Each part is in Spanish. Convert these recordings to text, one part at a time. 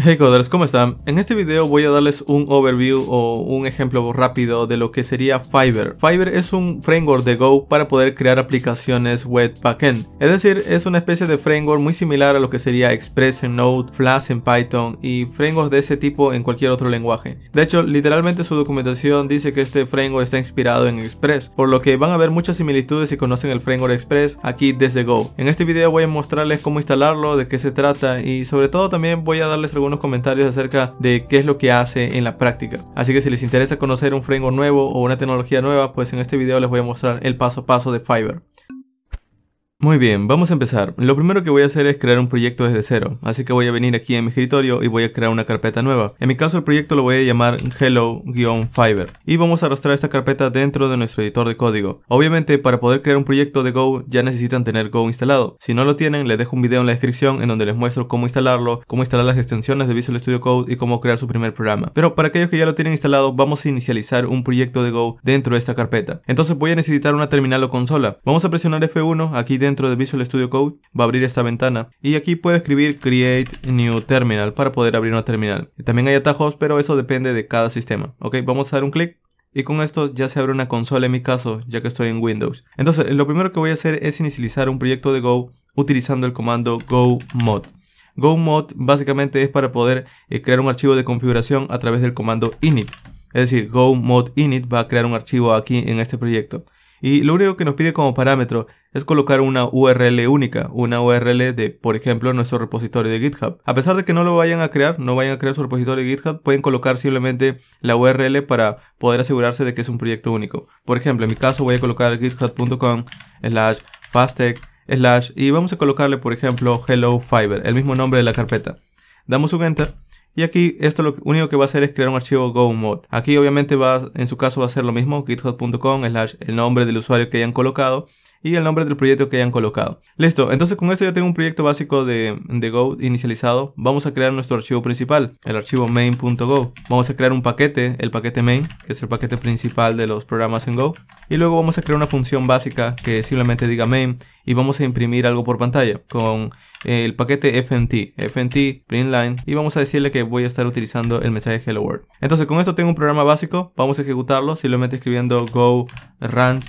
Hey coders, ¿cómo están? En este video voy a darles un overview o un ejemplo rápido de lo que sería Fiverr. Fiverr es un framework de Go para poder crear aplicaciones web backend. Es decir, es una especie de framework muy similar a lo que sería Express en Node, Flash en Python y frameworks de ese tipo en cualquier otro lenguaje. De hecho, literalmente su documentación dice que este framework está inspirado en Express, por lo que van a ver muchas similitudes si conocen el framework Express aquí desde Go. En este video voy a mostrarles cómo instalarlo, de qué se trata y sobre todo también voy a darles algunos comentarios acerca de qué es lo que hace en la práctica. Así que si les interesa conocer un framework nuevo o una tecnología nueva, pues en este video les voy a mostrar el paso a paso de Fiverr. Muy bien, vamos a empezar. Lo primero que voy a hacer es crear un proyecto desde cero, así que voy a venir aquí en mi escritorio y voy a crear una carpeta nueva. En mi caso el proyecto lo voy a llamar hello-fiverr y vamos a arrastrar esta carpeta dentro de nuestro editor de código. Obviamente para poder crear un proyecto de Go ya necesitan tener Go instalado. Si no lo tienen, les dejo un video en la descripción en donde les muestro cómo instalarlo, cómo instalar las extensiones de Visual Studio Code y cómo crear su primer programa. Pero para aquellos que ya lo tienen instalado, vamos a inicializar un proyecto de Go dentro de esta carpeta. Entonces voy a necesitar una terminal o consola. Vamos a presionar F1 aquí dentro de Visual Studio Code, va a abrir esta ventana y aquí puedo escribir Create New Terminal para poder abrir una terminal. También hay atajos, pero eso depende de cada sistema. Ok, vamos a dar un clic y con esto ya se abre una consola en mi caso, ya que estoy en Windows. Entonces lo primero que voy a hacer es inicializar un proyecto de Go utilizando el comando go-mod. Go-mod básicamente es para poder crear un archivo de configuración a través del comando init. Es decir, go-mod init va a crear un archivo aquí en este proyecto. Y lo único que nos pide como parámetro es colocar una URL única, una URL de, por ejemplo, nuestro repositorio de GitHub. A pesar de que no lo vayan a crear, no vayan a crear su repositorio de GitHub, pueden colocar simplemente la URL para poder asegurarse de que es un proyecto único. Por ejemplo, en mi caso voy a colocar github.com/fastech/ y vamos a colocarle, por ejemplo, hello Fiverr, el mismo nombre de la carpeta. Damos un enter. Y aquí esto lo único que va a hacer es crear un archivo go-mod. Aquí obviamente en su caso va a ser lo mismo, github.com/ el nombre del usuario que hayan colocado y el nombre del proyecto que hayan colocado. Listo, entonces con esto ya tengo un proyecto básico de Go inicializado. Vamos a crear nuestro archivo principal, el archivo main.go. Vamos a crear un paquete, el paquete main, que es el paquete principal de los programas en Go. Y luego vamos a crear una función básica que simplemente diga main y vamos a imprimir algo por pantalla con el paquete fnt printline y vamos a decirle que voy a estar utilizando el mensaje hello world. Entonces con esto tengo un programa básico, vamos a ejecutarlo simplemente escribiendo go run.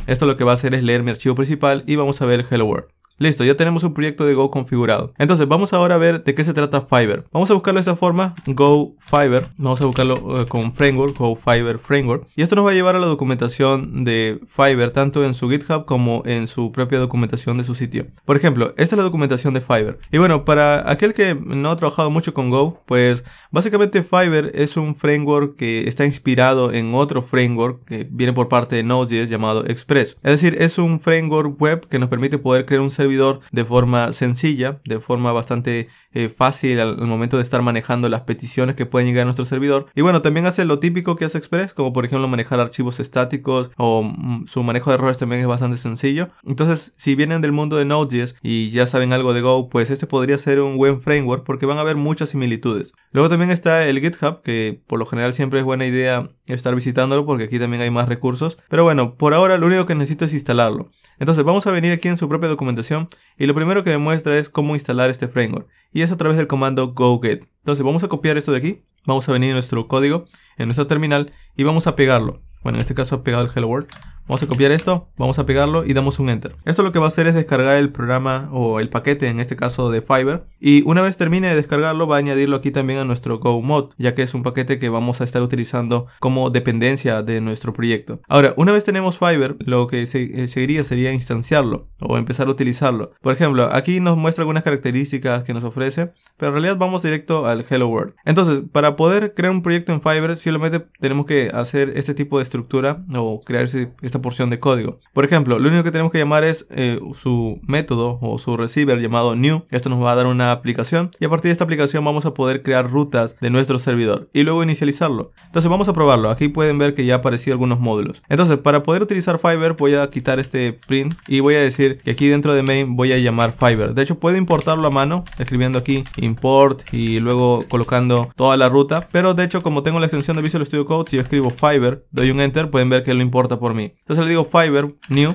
Esto lo que va a hacer es leer mi archivo principal y vamos a ver hello world. Listo, ya tenemos un proyecto de Go configurado. Entonces vamos ahora a ver de qué se trata Fiverr. Vamos a buscarlo de esta forma, Go Fiverr. Vamos a buscarlo con framework, Go Fiverr Framework. Y esto nos va a llevar a la documentación de Fiverr, tanto en su GitHub como en su propia documentación de su sitio. Por ejemplo, esta es la documentación de Fiverr. Y bueno, para aquel que no ha trabajado mucho con Go, pues básicamente Fiverr es un framework que está inspirado en otro framework que viene por parte de Node.js llamado Express. Es decir, es un framework web que nos permite poder crear un servidor de forma sencilla, de forma bastante fácil al momento de estar manejando las peticiones que pueden llegar a nuestro servidor. Y bueno, también hace lo típico que hace Express, como por ejemplo manejar archivos estáticos o su manejo de errores también es bastante sencillo. Entonces, si vienen del mundo de Node.js y ya saben algo de Go, pues este podría ser un buen framework porque van a haber muchas similitudes. Luego también está el GitHub, que por lo general siempre es buena idea estar visitándolo porque aquí también hay más recursos. Pero bueno, por ahora lo único que necesito es instalarlo. Entonces vamos a venir aquí en su propia documentación y lo primero que me muestra es cómo instalar este framework. Y es a través del comando go-get. Entonces vamos a copiar esto de aquí. Vamos a venir a nuestro código, en nuestra terminal y vamos a pegarlo. Bueno, en este caso he pegado el hello world. Vamos a copiar esto, vamos a pegarlo y damos un enter. Esto lo que va a hacer es descargar el programa o el paquete, en este caso de Fiverr. Y una vez termine de descargarlo, va a añadirlo aquí también a nuestro go-mod, ya que es un paquete que vamos a estar utilizando como dependencia de nuestro proyecto. Ahora, una vez tenemos Fiverr, lo que seguiría sería instanciarlo o empezar a utilizarlo. Por ejemplo, aquí nos muestra algunas características que nos ofrece, pero en realidad vamos directo al hello world. Entonces, para poder crear un proyecto en Fiverr, simplemente tenemos que hacer este tipo de estructura o crear esta porción de código. Por ejemplo, lo único que tenemos que llamar es su método o su receiver llamado new. Esto nos va a dar una aplicación y a partir de esta aplicación vamos a poder crear rutas de nuestro servidor y luego inicializarlo. Entonces vamos a probarlo. Aquí pueden ver que ya aparecieron algunos módulos. Entonces, para poder utilizar Fiverr voy a quitar este print y voy a decir que aquí dentro de main voy a llamar Fiverr. De hecho, puedo importarlo a mano escribiendo aquí import y luego colocando toda la ruta, pero de hecho como tengo la extensión de Visual Studio Code, si yo escribo Fiverr, doy un enter, pueden ver que lo importa por mí. Entonces le digo Fiverr new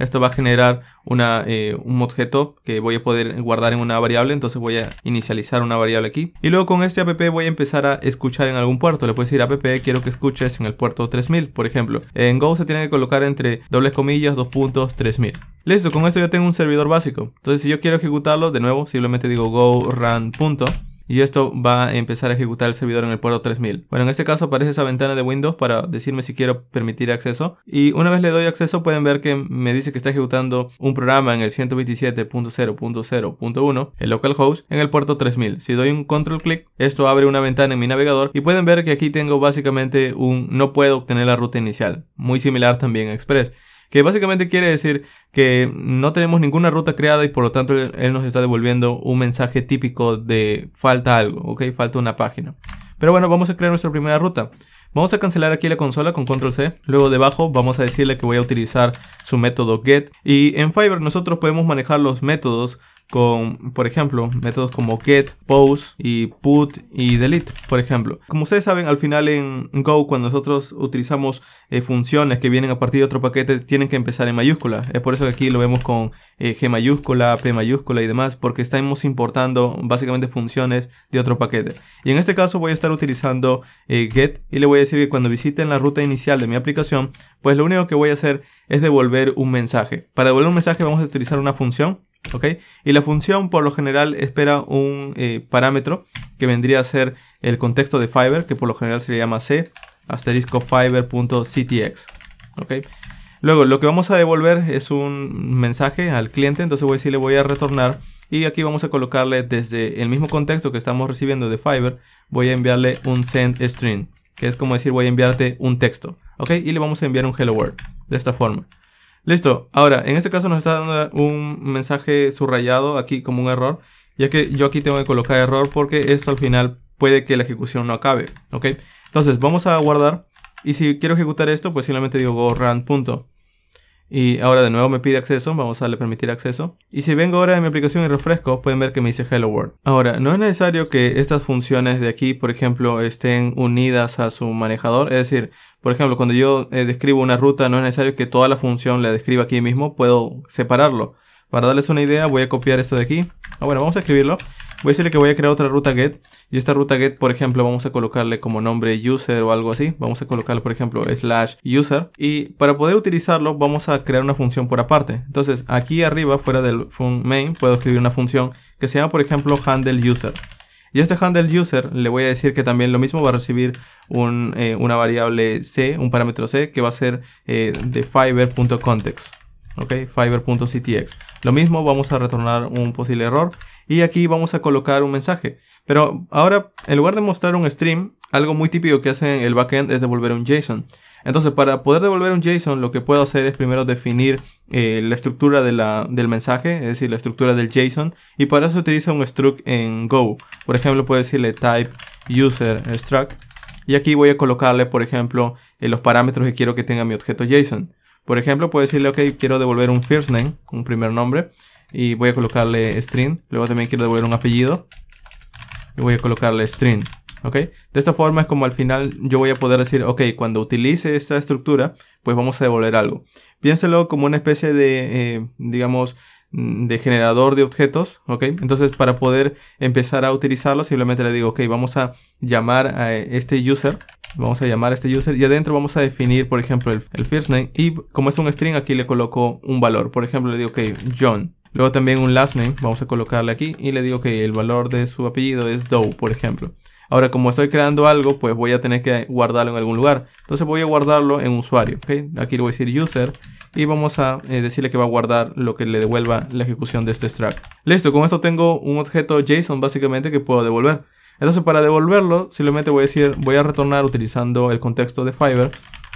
Esto va a generar un objeto que voy a poder guardar en una variable. Entonces voy a inicializar una variable aquí. Y luego con este app voy a empezar a escuchar en algún puerto. Le puedo decir app, quiero que escuches en el puerto 3000, por ejemplo. En Go se tiene que colocar entre dobles comillas, 2 puntos, 3000. Listo, con esto ya tengo un servidor básico. Entonces si yo quiero ejecutarlo, de nuevo, simplemente digo go run punto. Y esto va a empezar a ejecutar el servidor en el puerto 3000. Bueno, en este caso aparece esa ventana de Windows para decirme si quiero permitir acceso. Y una vez le doy acceso pueden ver que me dice que está ejecutando un programa en el 127.0.0.1, el localhost, en el puerto 3000. Si doy un control clic, esto abre una ventana en mi navegador. Y pueden ver que aquí tengo básicamente no puedo obtener la ruta inicial. Muy similar también a Express. Que básicamente quiere decir que no tenemos ninguna ruta creada y por lo tanto él nos está devolviendo un mensaje típico de falta algo, ok, falta una página. Pero bueno, vamos a crear nuestra primera ruta. Vamos a cancelar aquí la consola con control C. Luego debajo vamos a decirle que voy a utilizar su método get. Y en Fiverr nosotros podemos manejar los métodos con, por ejemplo, métodos como get, post y put y delete, por ejemplo. Como ustedes saben, al final en Go, cuando nosotros utilizamos funciones que vienen a partir de otro paquete, tienen que empezar en mayúscula. Es por eso que aquí lo vemos con G mayúscula, P mayúscula y demás, porque estamos importando básicamente funciones de otro paquete. Y en este caso voy a estar utilizando get y le voy a decir que cuando visiten la ruta inicial de mi aplicación, pues lo único que voy a hacer es devolver un mensaje. Para devolver un mensaje vamos a utilizar una función. ¿Ok? Y la función por lo general espera un parámetro que vendría a ser el contexto de Fiverr, que por lo general se le llama c *fiverr.ctx. ¿Ok? Luego lo que vamos a devolver es un mensaje al cliente, entonces voy a decirle voy a retornar y aquí vamos a colocarle desde el mismo contexto que estamos recibiendo de Fiverr, voy a enviarle un send string, que es como decir voy a enviarte un texto. ¿Ok? Y le vamos a enviar un hello world de esta forma. Listo, ahora en este caso nos está dando un mensaje subrayado aquí como un error, ya que yo aquí tengo que colocar error porque esto al final puede que la ejecución no acabe, ¿ok? Entonces vamos a guardar y si quiero ejecutar esto pues simplemente digo go run punto. Y ahora de nuevo me pide acceso, vamos a darle permitir acceso. Y si vengo ahora en mi aplicación y refresco, pueden ver que me dice hello world. Ahora, no es necesario que estas funciones de aquí, por ejemplo, estén unidas a su manejador. Es decir, por ejemplo, cuando yo describo una ruta, no es necesario que toda la función la describa aquí mismo. Puedo separarlo. Para darles una idea, voy a copiar esto de aquí. Bueno, vamos a escribirlo. Voy a decirle que voy a crear otra ruta get. Y esta ruta get, por ejemplo, vamos a colocarle como nombre user o algo así. Vamos a colocarle, por ejemplo, /user. Y para poder utilizarlo, vamos a crear una función por aparte. Entonces, aquí arriba, fuera del main, puedo escribir una función que se llama, por ejemplo, handle user. Y a este handle user le voy a decir que también lo mismo va a recibir una variable c, un parámetro c, que va a ser de fiverr.context. Ok, fiverr.ctx. Lo mismo, vamos a retornar un posible error. Y aquí vamos a colocar un mensaje. Pero ahora, en lugar de mostrar un stream, algo muy típico que hace en el backend es devolver un JSON. Entonces, para poder devolver un JSON, lo que puedo hacer es primero definir la estructura del mensaje, es decir, la estructura del JSON. Y para eso utiliza un struct en Go. Por ejemplo, puedo decirle type user struct. Y aquí voy a colocarle, por ejemplo, los parámetros que quiero que tenga mi objeto JSON. Por ejemplo, puedo decirle, ok, quiero devolver un first name, un primer nombre. Y voy a colocarle string. Luego también quiero devolver un apellido. Y voy a colocarle string. ¿Ok? De esta forma es como al final yo voy a poder decir, ok, cuando utilice esta estructura, pues vamos a devolver algo. Piénselo como una especie de, digamos, de generador de objetos, ¿ok? Entonces para poder empezar a utilizarlo, simplemente le digo, ok, vamos a llamar a este user. Vamos a llamar a este user y adentro vamos a definir, por ejemplo, el first name. Y como es un string, aquí le coloco un valor. Por ejemplo, le digo, ok, John. Luego también un last name, vamos a colocarle aquí y le digo que el valor de su apellido es Doe, por ejemplo. Ahora, como estoy creando algo, pues voy a tener que guardarlo en algún lugar. Entonces voy a guardarlo en usuario, ¿ok? Aquí le voy a decir user y vamos a decirle que va a guardar lo que le devuelva la ejecución de este struct. Listo, con esto tengo un objeto JSON básicamente que puedo devolver. Entonces para devolverlo, simplemente voy a decir, voy a retornar utilizando el contexto de Fiverr.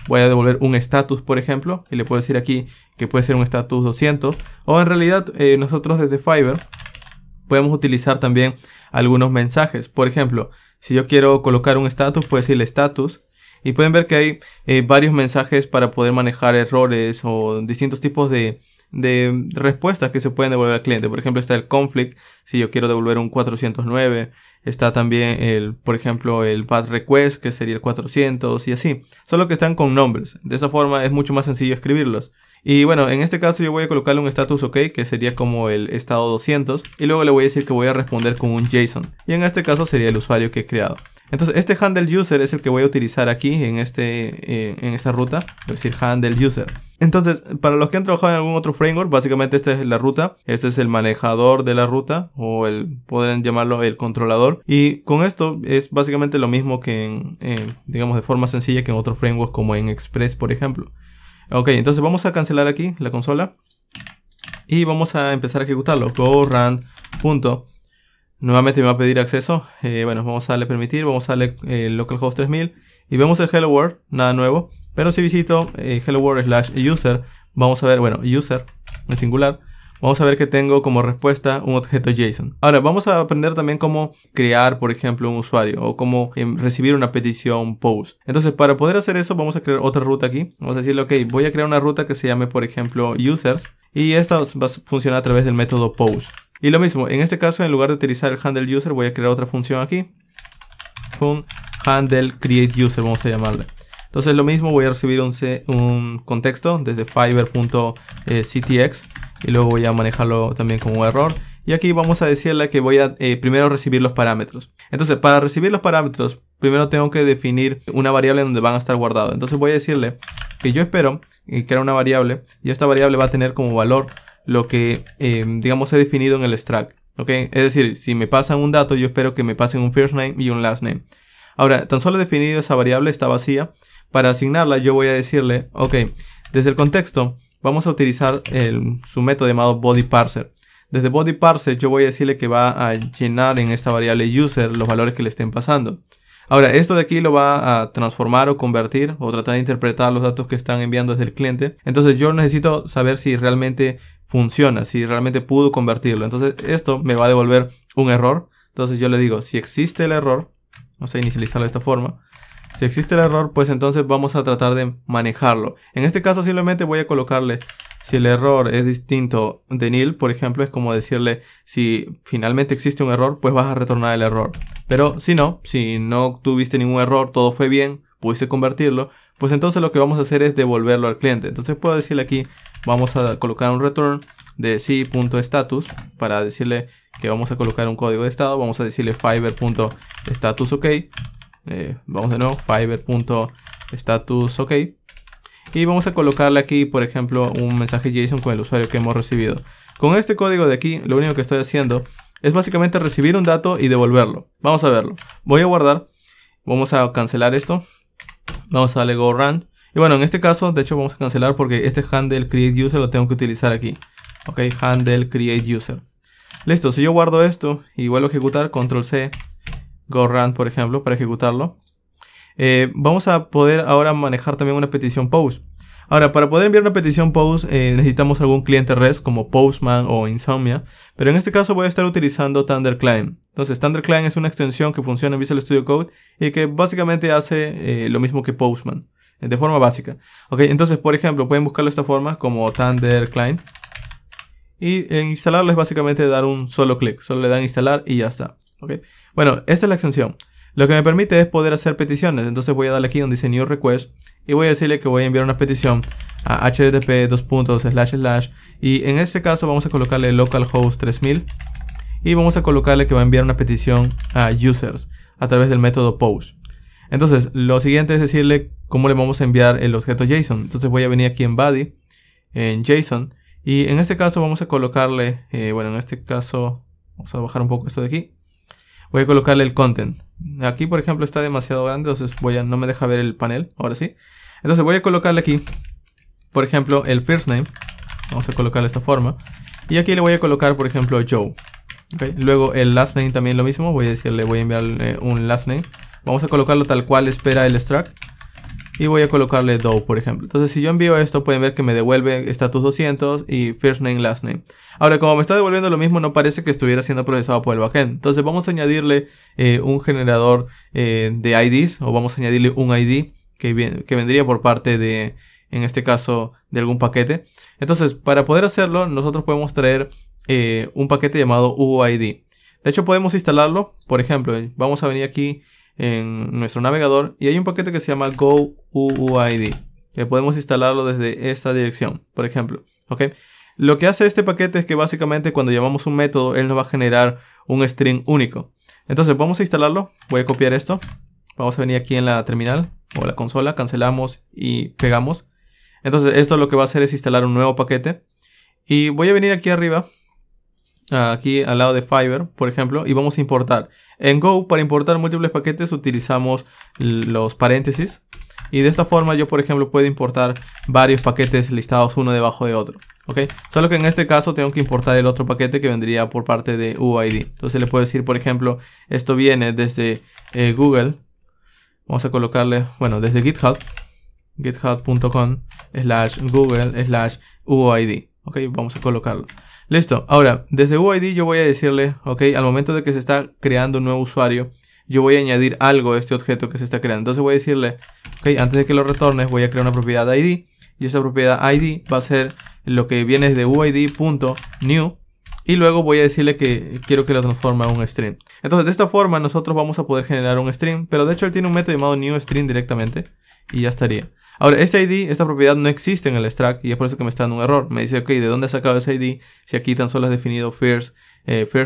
Voy a devolver un status, por ejemplo, y le puedo decir aquí que puede ser un status 200. O en realidad, nosotros desde Fiverr podemos utilizar también algunos mensajes. Por ejemplo, si yo quiero colocar un status, puedo decirle status. Y pueden ver que hay varios mensajes para poder manejar errores o distintos tipos de respuestas que se pueden devolver al cliente. Por ejemplo, está el conflict, si yo quiero devolver un 409. Está también por ejemplo, el bad request, que sería el 400 y así. Solo que están con nombres. De esa forma es mucho más sencillo escribirlos. Y bueno, en este caso yo voy a colocarle un status OK, que sería como el estado 200, y luego le voy a decir que voy a responder con un JSON, y en este caso sería el usuario que he creado. Entonces este handle user es el que voy a utilizar aquí en esta ruta, es decir, handle user. Entonces, para los que han trabajado en algún otro framework, básicamente esta es la ruta, este es el manejador de la ruta, o pueden llamarlo el controlador, y con esto es básicamente lo mismo que digamos de forma sencilla que en otro framework como en Express, por ejemplo. Ok, entonces vamos a cancelar aquí la consola y vamos a empezar a ejecutarlo. Go run. Nuevamente me va a pedir acceso. Bueno, vamos a darle permitir, vamos a darle localhost 3000 y vemos el hello world, nada nuevo. Pero si visito hello world / user, vamos a ver, bueno, user en singular, vamos a ver que tengo como respuesta un objeto JSON. Ahora vamos a aprender también cómo crear, por ejemplo, un usuario o cómo recibir una petición post. Entonces, para poder hacer eso, vamos a crear otra ruta aquí. Vamos a decirle, ok, voy a crear una ruta que se llame, por ejemplo, users, y esta va a funcionar a través del método post. Y lo mismo, en este caso, en lugar de utilizar el handle user, voy a crear otra función aquí. Handle create user, vamos a llamarle. Entonces lo mismo, voy a recibir un contexto desde fiverr.ctx y luego voy a manejarlo también como error. Y aquí vamos a decirle que voy a primero recibir los parámetros. Entonces, para recibir los parámetros, primero tengo que definir una variable donde van a estar guardados. Entonces voy a decirle que yo espero crear una variable y esta variable va a tener como valor lo que digamos he definido en el extract. ¿Okay? Es decir, si me pasan un dato, yo espero que me pasen un first name y un last name. Ahora, tan solo he definido esa variable, está vacía. Para asignarla yo voy a decirle, ok, desde el contexto vamos a utilizar su método llamado bodyParser. Desde bodyParser yo voy a decirle que va a llenar en esta variable user los valores que le estén pasando. Ahora, esto de aquí lo va a transformar o convertir o tratar de interpretar los datos que están enviando desde el cliente. Entonces yo necesito saber si realmente funciona, si realmente pudo convertirlo. Entonces esto me va a devolver un error. Entonces yo le digo, si existe el error, vamos a inicializarlo de esta forma. Si existe el error, pues entonces vamos a tratar de manejarlo. En este caso simplemente voy a colocarle, si el error es distinto de nil, por ejemplo, es como decirle, si finalmente existe un error, pues vas a retornar el error. Pero si no tuviste ningún error, todo fue bien, pudiste convertirlo, pues entonces lo que vamos a hacer es devolverlo al cliente. Entonces puedo decirle aquí, vamos a colocar un return de c.status para decirle que vamos a colocar un código de estado. Vamos a decirle fiverr.status ok. Vamos de nuevo, fiverr.status ok. Y vamos a colocarle aquí, por ejemplo, un mensaje JSON con el usuario que hemos recibido. Con este código de aquí, lo único que estoy haciendo es básicamente recibir un dato y devolverlo. Vamos a verlo. Voy a guardar. Vamos a cancelar esto. Vamos a darle go run. Y bueno, en este caso, de hecho, vamos a cancelar porque este handle create user lo tengo que utilizar aquí. Ok, handle create user. Listo, si yo guardo esto y vuelvo a ejecutar, control C, go run, por ejemplo, para ejecutarlo. Vamos a poder ahora manejar también una petición post. Ahora, para poder enviar una petición post necesitamos algún cliente REST como Postman o Insomnia, pero en este caso voy a estar utilizando ThunderClient. Entonces ThunderClient es una extensión que funciona en Visual Studio Code y que básicamente hace lo mismo que Postman, de forma básica. Ok, entonces por ejemplo pueden buscarlo de esta forma como ThunderClient y instalarlo es básicamente dar un solo clic, solo le dan instalar y ya está. Okay. Bueno, esta es la extensión. Lo que me permite es poder hacer peticiones. Entonces voy a darle aquí donde dice New Request y voy a decirle que voy a enviar una petición a http:// y en este caso vamos a colocarle localhost 3000 y vamos a colocarle que va a enviar una petición a users a través del método post. Entonces lo siguiente es decirle cómo le vamos a enviar el objeto JSON. Entonces voy a venir aquí en body, en JSON, y en este caso vamos a colocarle, bueno, en este caso vamos a bajar un poco esto de aquí. Voy a colocarle el content. Aquí por ejemplo está demasiado grande, entonces no me deja ver el panel, ahora sí. Entonces voy a colocarle aquí, por ejemplo, el first name. Vamos a colocarle de esta forma. Y aquí le voy a colocar, por ejemplo, Joe. Okay. Luego el last name también lo mismo. Voy a decirle, voy a enviarle un last name. Vamos a colocarlo tal cual espera el extract. Y voy a colocarle Doe, por ejemplo. Entonces si yo envío esto, pueden ver que me devuelve status 200 y first name, last name. Ahora, como me está devolviendo lo mismo, no parece que estuviera siendo procesado por el backend. Entonces vamos a añadirle un generador de IDs, o vamos a añadirle un ID que vendría por parte de, en este caso, de algún paquete. Entonces, para poder hacerlo, nosotros podemos traer un paquete llamado UUID. De hecho, podemos instalarlo. Por ejemplo, vamos a venir aquí en nuestro navegador y hay un paquete que se llama GoUUID. que podemos instalarlo desde esta dirección, por ejemplo. ¿Ok? Lo que hace este paquete es que básicamente cuando llamamos un método, él nos va a generar un string único. Entonces vamos a instalarlo. Voy a copiar esto. Vamos a venir aquí en la terminal o la consola, cancelamos y pegamos. Entonces esto lo que va a hacer es instalar un nuevo paquete. Y voy a venir aquí arriba, aquí al lado de Fiverr, por ejemplo, y vamos a importar. En Go, para importar múltiples paquetes utilizamos los paréntesis. Y de esta forma yo, por ejemplo, puedo importar varios paquetes listados uno debajo de otro. ¿Ok? Solo que en este caso tengo que importar el otro paquete que vendría por parte de UID. Entonces le puedo decir, por ejemplo, esto viene desde Google. Vamos a colocarle, bueno, desde GitHub. github.com/google/UID. Ok, vamos a colocarlo. Listo. Ahora, desde UID yo voy a decirle, ok, al momento de que se está creando un nuevo usuario, yo voy a añadir algo a este objeto que se está creando. Entonces voy a decirle, ok, antes de que lo retornes, voy a crear una propiedad ID. Y esa propiedad ID va a ser lo que viene de UID.new. Y luego voy a decirle que quiero que lo transforme a un string. Entonces de esta forma nosotros vamos a poder generar un string. Pero de hecho él tiene un método llamado newString directamente. Y ya estaría. Ahora este ID, esta propiedad no existe en el Stack. Y es por eso que me está dando un error. Me dice, ok, ¿de dónde has sacado ese ID? Si aquí tan solo has definido first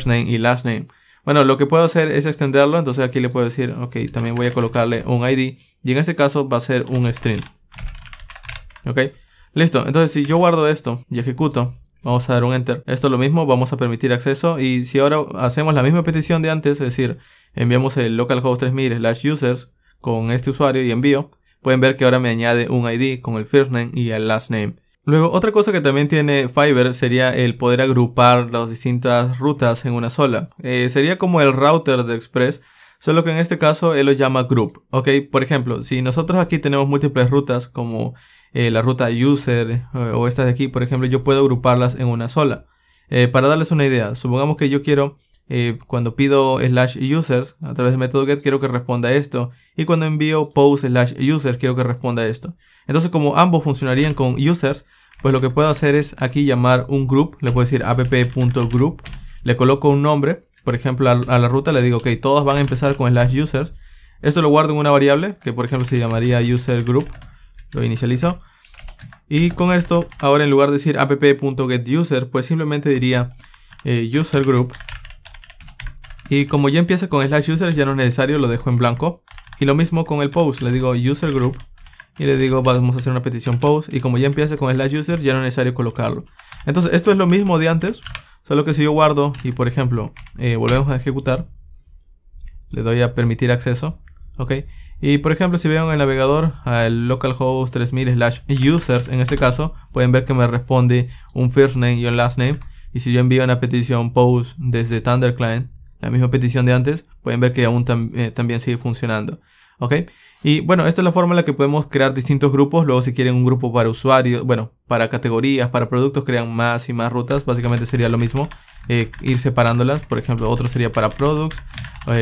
name y last name. Bueno, lo que puedo hacer es extenderlo. Entonces aquí le puedo decir, ok, también voy a colocarle un ID. Y en este caso va a ser un string. Ok, listo. Entonces si yo guardo esto y ejecuto, vamos a dar un enter. Esto es lo mismo, vamos a permitir acceso. Y si ahora hacemos la misma petición de antes, es decir, enviamos el localhost 3000/users con este usuario y envío, pueden ver que ahora me añade un ID con el first name y el last name. Luego, otra cosa que también tiene Fiverr sería el poder agrupar las distintas rutas en una sola. Sería como el router de Express, solo que en este caso él lo llama group. Ok, por ejemplo, si nosotros aquí tenemos múltiples rutas como la ruta user o estas de aquí, por ejemplo, yo puedo agruparlas en una sola. Para darles una idea, supongamos que yo quiero, cuando pido /users a través del método get, quiero que responda esto. Y cuando envío post/users, quiero que responda esto. Entonces, como ambos funcionarían con users, pues lo que puedo hacer es aquí llamar un group. Le puedo decir app.group. Le coloco un nombre. Por ejemplo, a la ruta le digo, ok, todos van a empezar con /users. Esto lo guardo en una variable, que por ejemplo se llamaría user group. Lo inicializo. Y con esto, ahora en lugar de decir app.getUser, pues simplemente diría user group. Y como ya empieza con /users, ya no es necesario, lo dejo en blanco. Y lo mismo con el post, le digo user group. Y le digo, vamos a hacer una petición post. Y como ya empieza con /user, ya no es necesario colocarlo. Entonces, esto es lo mismo de antes. Solo que si yo guardo y por ejemplo, volvemos a ejecutar. Le doy a permitir acceso. Ok. Y por ejemplo, si veo en el navegador al localhost 3000/users, en este caso, pueden ver que me responde un first name y un last name. Y si yo envío una petición post desde Thunder Client, la misma petición de antes, pueden ver que aún también sigue funcionando. ¿Ok? Y bueno, esta es la forma en la que podemos crear distintos grupos. Luego si quieren un grupo para usuarios, bueno, para categorías, para productos, crean más y más rutas. Básicamente sería lo mismo, ir separándolas. Por ejemplo, otro sería para products,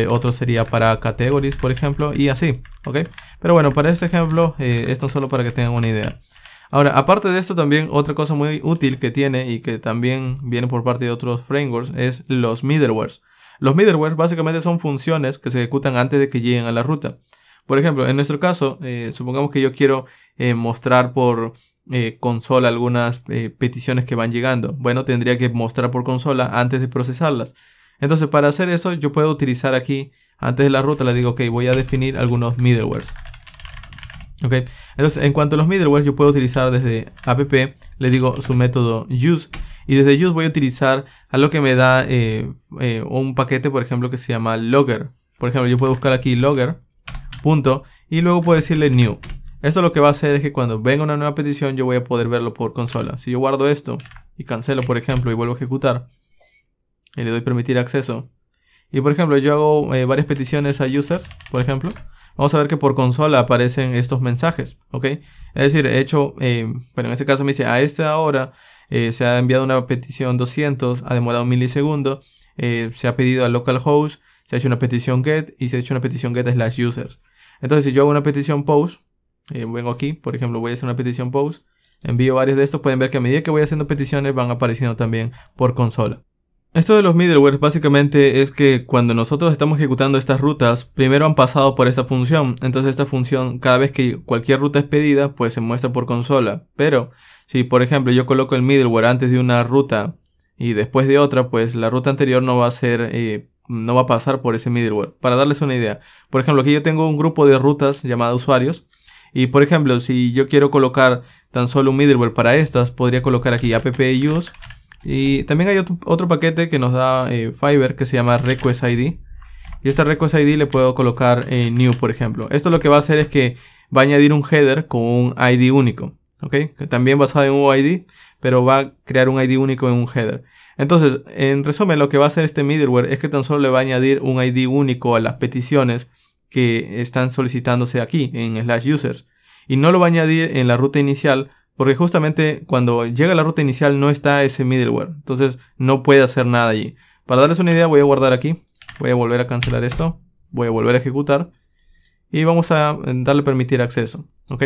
otro sería para categories, por ejemplo, y así. ¿Ok? Pero bueno, para este ejemplo, esto solo para que tengan una idea. Ahora, aparte de esto también, otra cosa muy útil que tiene y que también viene por parte de otros frameworks es los middlewares. Los middlewares básicamente son funciones que se ejecutan antes de que lleguen a la ruta. Por ejemplo, en nuestro caso, supongamos que yo quiero mostrar por consola algunas peticiones que van llegando. Bueno, tendría que mostrar por consola antes de procesarlas. Entonces, para hacer eso, yo puedo utilizar aquí, antes de la ruta, le digo, ok, voy a definir algunos middlewares. Ok, entonces, en cuanto a los middlewares, yo puedo utilizar desde app, le digo su método use. Y desde use voy a utilizar algo que me da un paquete, por ejemplo, que se llama logger. Por ejemplo, yo puedo buscar aquí logger. Punto, y luego puedo decirle new. Esto lo que va a hacer es que cuando venga una nueva petición yo voy a poder verlo por consola. Si yo guardo esto y cancelo, por ejemplo, y vuelvo a ejecutar y le doy permitir acceso, y por ejemplo yo hago varias peticiones a users, por ejemplo, vamos a ver que por consola aparecen estos mensajes. ¿Ok? Es decir, he hecho, bueno, en este caso me dice a esta hora se ha enviado una petición 200, ha demorado un milisegundo, se ha pedido al localhost, se ha hecho una petición get y se ha hecho una petición get /users. Entonces si yo hago una petición post, vengo aquí, por ejemplo voy a hacer una petición post, envío varios de estos, pueden ver que a medida que voy haciendo peticiones van apareciendo también por consola. Esto de los middleware básicamente es que cuando nosotros estamos ejecutando estas rutas, primero han pasado por esta función. Entonces esta función, cada vez que cualquier ruta es pedida, pues se muestra por consola. Pero si por ejemplo yo coloco el middleware antes de una ruta y después de otra, pues la ruta anterior no va a ser, no va a pasar por ese middleware. Para darles una idea, por ejemplo, aquí yo tengo un grupo de rutas llamada usuarios. Y por ejemplo, si yo quiero colocar tan solo un middleware para estas, podría colocar aquí app-use. Y también hay otro paquete que nos da Fiverr que se llama request ID. Y esta request ID le puedo colocar new, por ejemplo. Esto lo que va a hacer es que va a añadir un header con un ID único. ¿Ok? También basado en UID, pero va a crear un ID único en un header. Entonces, en resumen, lo que va a hacer este middleware es que tan solo le va a añadir un ID único a las peticiones que están solicitándose aquí en /users. Y no lo va a añadir en la ruta inicial, porque justamente cuando llega a la ruta inicial no está ese middleware. Entonces no puede hacer nada allí. Para darles una idea voy a guardar aquí. Voy a volver a cancelar esto. Voy a volver a ejecutar. Y vamos a darle permitir acceso. ¿Ok?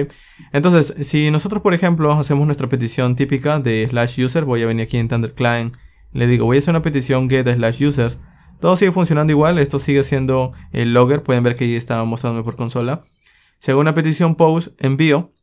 Entonces si nosotros por ejemplo hacemos nuestra petición típica de /user. Voy a venir aquí en Thunder Client. Le digo voy a hacer una petición get /users. Todo sigue funcionando igual. Esto sigue siendo el logger. Pueden ver que ahí está mostrándome por consola. Si hago una petición post envío.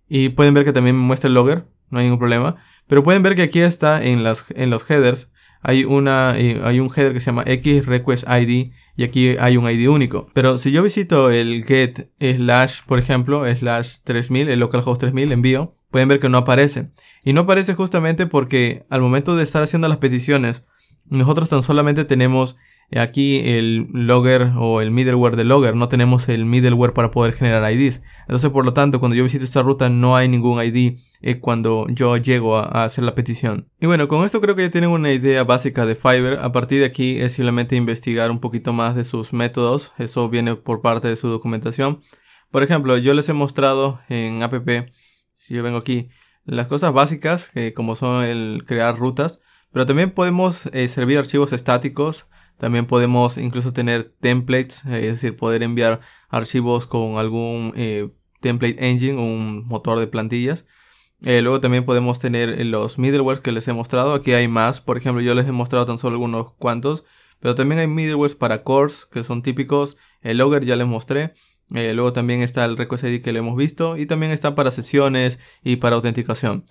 Y pueden ver que también me muestra el logger, no hay ningún problema. Pero pueden ver que aquí está en los headers, hay un header que se llama xRequestID y aquí hay un ID único. Pero si yo visito el get / por ejemplo, /3000, el localhost 3000 envío, pueden ver que no aparece. Y no aparece justamente porque al momento de estar haciendo las peticiones, nosotros tan solamente tenemos aquí el logger o el middleware de logger, no tenemos el middleware para poder generar IDs. Entonces por lo tanto cuando yo visito esta ruta no hay ningún ID cuando yo llego a hacer la petición. Y bueno, con esto creo que ya tienen una idea básica de Fiverr. A partir de aquí es simplemente investigar un poquito más de sus métodos. Eso viene por parte de su documentación. Por ejemplo, yo les he mostrado en app, si yo vengo aquí, las cosas básicas como son el crear rutas. Pero también podemos servir archivos estáticos. También podemos incluso tener templates, es decir, poder enviar archivos con algún template engine o un motor de plantillas. Luego también podemos tener los middlewares que les he mostrado. Aquí hay más, por ejemplo yo les he mostrado tan solo algunos cuantos. Pero también hay middlewares para cores que son típicos. El logger ya les mostré. Luego también está el request ID que le hemos visto. Y también está para sesiones y para autenticación.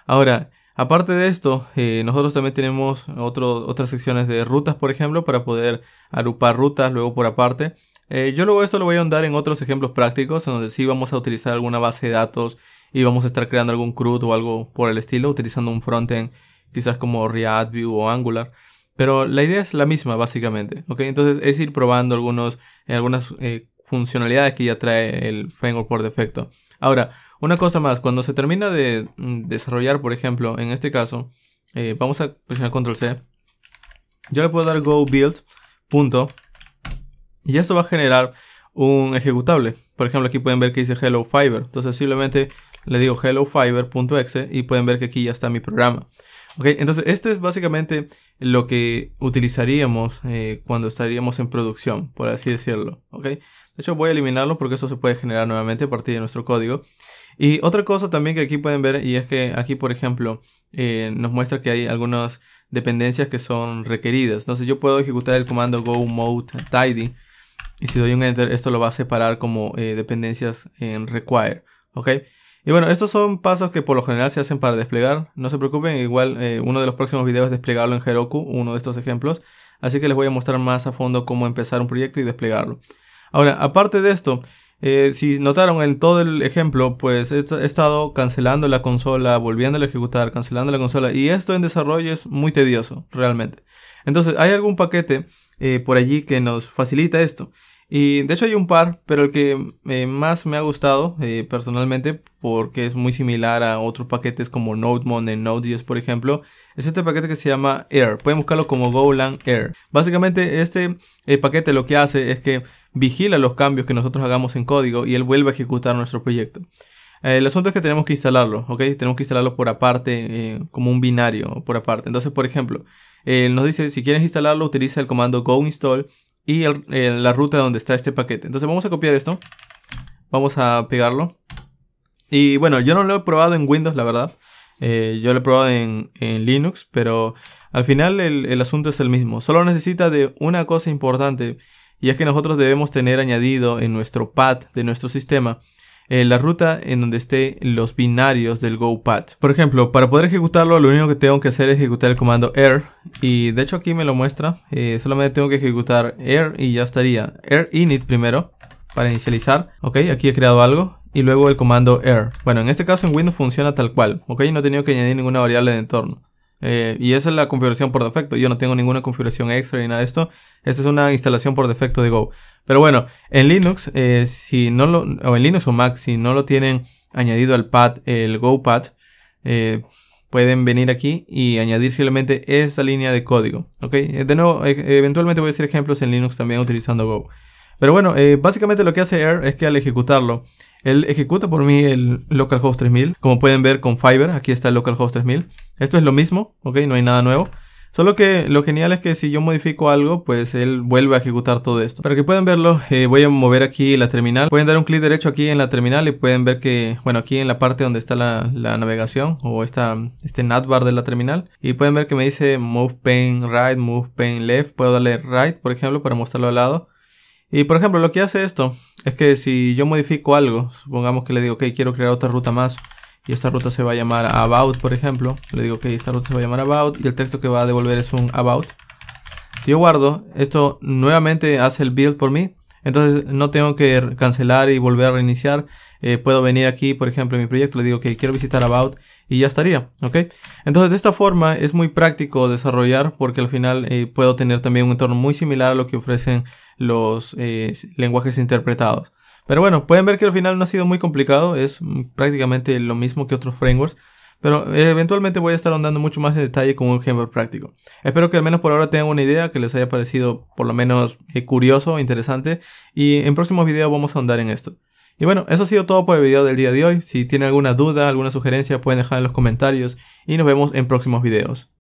Ahora, aparte de esto, nosotros también tenemos otras secciones de rutas, por ejemplo, para poder agrupar rutas luego por aparte. Yo luego esto lo voy a ahondar en otros ejemplos prácticos, en donde sí vamos a utilizar alguna base de datos y vamos a estar creando algún CRUD o algo por el estilo, utilizando un frontend quizás como React, Vue o Angular. Pero la idea es la misma básicamente, ¿ok? Entonces es ir probando algunas funcionalidades que ya trae el framework por defecto. Ahora, una cosa más, cuando se termina de desarrollar, por ejemplo, en este caso, vamos a presionar control C. Yo le puedo dar go build, punto, y esto va a generar un ejecutable. Por ejemplo, aquí pueden ver que dice hello Fiverr. Entonces simplemente le digo hello Fiverr.exe y pueden ver que aquí ya está mi programa. Ok, entonces este es básicamente lo que utilizaríamos cuando estaríamos en producción, por así decirlo. Ok, de hecho voy a eliminarlo porque eso se puede generar nuevamente a partir de nuestro código. Y otra cosa también que aquí pueden ver, y es que aquí por ejemplo nos muestra que hay algunas dependencias que son requeridas. Entonces yo puedo ejecutar el comando go mode tidy y si doy un enter esto lo va a separar como dependencias en require. Ok, y bueno, estos son pasos que por lo general se hacen para desplegar. No se preocupen, igual uno de los próximos videos es desplegarlo en Heroku, uno de estos ejemplos. Así que les voy a mostrar más a fondo cómo empezar un proyecto y desplegarlo. Ahora, aparte de esto, si notaron en todo el ejemplo, pues he estado cancelando la consola, volviendo a ejecutar, cancelando la consola. Y esto en desarrollo es muy tedioso, realmente. Entonces, hay algún paquete por allí que nos facilita esto. Y de hecho hay un par, pero el que más me ha gustado personalmente, porque es muy similar a otros paquetes como NodeMon en Node.js por ejemplo, es este paquete que se llama Air. Pueden buscarlo como Golang Air. Básicamente este paquete lo que hace es que vigila los cambios que nosotros hagamos en código y él vuelve a ejecutar nuestro proyecto. El asunto es que tenemos que instalarlo, ¿ok? Tenemos que instalarlo por aparte, como un binario por aparte. Entonces, por ejemplo, nos dice, si quieres instalarlo, utiliza el comando go install y la ruta donde está este paquete. Entonces vamos a copiar esto, vamos a pegarlo. Y bueno, yo no lo he probado en Windows, la verdad. Yo lo he probado en Linux, pero al final el asunto es el mismo. Solo necesita de una cosa importante, y es que nosotros debemos tener añadido en nuestro pad de nuestro sistema la ruta en donde estén los binarios del GoPad. Por ejemplo, para poder ejecutarlo, lo único que tengo que hacer es ejecutar el comando air, y de hecho aquí me lo muestra. Solamente tengo que ejecutar air y ya estaría. Air init primero para inicializar. Ok, aquí he creado algo. Y luego el comando air. Bueno, en este caso en Windows funciona tal cual. Ok, no he tenido que añadir ninguna variable de entorno. Y esa es la configuración por defecto. Yo no tengo ninguna configuración extra ni nada de esto. Esta es una instalación por defecto de Go. Pero bueno, en Linux, o en Linux o Mac, si no lo tienen añadido al pad, el GoPad, pueden venir aquí y añadir simplemente esta línea de código. Ok, de nuevo, eventualmente voy a hacer ejemplos en Linux también utilizando Go. Pero bueno, básicamente lo que hace Air es que al ejecutarlo, él ejecuta por mí el localhost 3000. Como pueden ver con Fiverr, aquí está el localhost 3000. Esto es lo mismo, ok, no hay nada nuevo. Solo que lo genial es que si yo modifico algo, pues él vuelve a ejecutar todo esto. Para que puedan verlo, voy a mover aquí la terminal. Pueden dar un clic derecho aquí en la terminal y pueden ver que, bueno, aquí en la parte donde está la navegación o este navbar de la terminal. Y pueden ver que me dice Move Pane Right, Move Pane Left. Puedo darle Right, por ejemplo, para mostrarlo al lado. Y por ejemplo, lo que hace esto es que si yo modifico algo, supongamos que le digo, ok, quiero crear otra ruta más, y esta ruta se va a llamar About, por ejemplo. Le digo, ok, esta ruta se va a llamar About, y el texto que va a devolver es un About. Si yo guardo, esto nuevamente hace el build por mí. Entonces no tengo que cancelar y volver a reiniciar. Puedo venir aquí, por ejemplo, en mi proyecto, le digo que quiero visitar About y ya estaría, ¿ok? Entonces de esta forma es muy práctico desarrollar, porque al final puedo tener también un entorno muy similar a lo que ofrecen los lenguajes interpretados. Pero bueno, pueden ver que al final no ha sido muy complicado, es prácticamente lo mismo que otros frameworks. Pero eventualmente voy a estar ahondando mucho más en detalle con un ejemplo práctico. Espero que al menos por ahora tengan una idea, que les haya parecido por lo menos curioso, interesante. Y en próximos videos vamos a ahondar en esto. Y bueno, eso ha sido todo por el video del día de hoy. Si tienen alguna duda, alguna sugerencia, pueden dejar en los comentarios. Y nos vemos en próximos videos.